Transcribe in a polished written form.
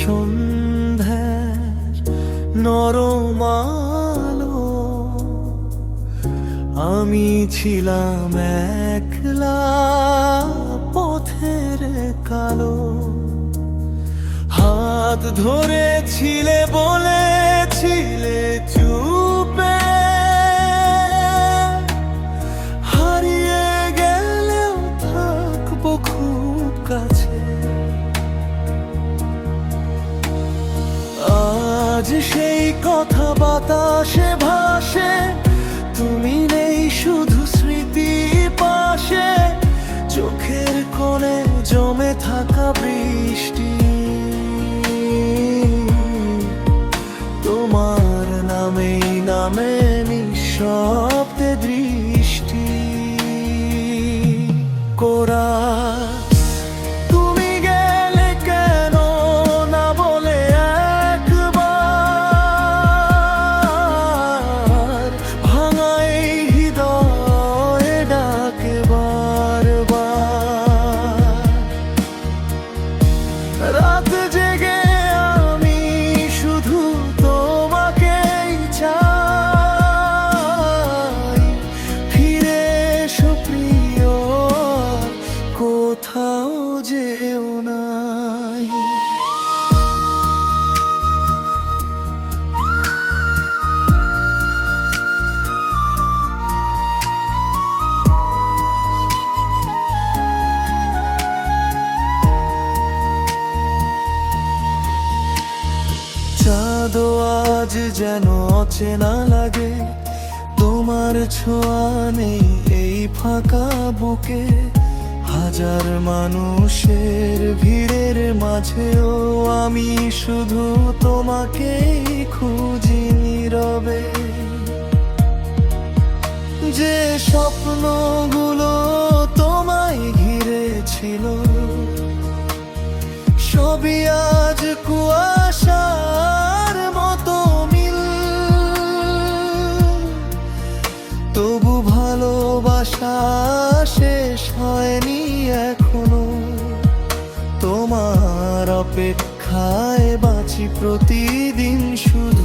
সন্ধ্যার নরম আলো, আমি ছিলাম একলা পথের কালো। হাত ধরেছিলে, বলেছিলে চুপে, হারিয়ে গেলেও থাকবো খুব কাছে। আজ সেই কথা বাতাসে ভাসে, তুমি নেই শুধু স্মৃতি পাশে। চোখের কোণে জমে থাকা বৃষ্টি, তোমার নামেই নামে নিঃশব্দে দৃষ্টি কোরা। তুমি গেলে কেন না বলে একবার, ভাঙাই হৃদয়ে ডাকে বারবার। রাত জেগে আমি শুধু তোমাকেই চাই। ফিরে এসো প্রিয়, কোথাও যেও নাই। চাঁদও আজ যেন অচেনা লাগে, তোমার ছোঁয়া নেই এই ফাঁকা বুকে। হাজার মানুষের ভিড়ের মাঝেও আমি শুধু তোমাকেই খুঁজি নীরবে। যে স্বপ্নগুলো তোমায় ঘিরে ছিল, সবই আজ কুয়াশার মতো মিল। তবু ভালোবাসা শেষ হয়নি এখনো, তোমার অপেক্ষায় বাঁচি প্রতিদিন শুধু।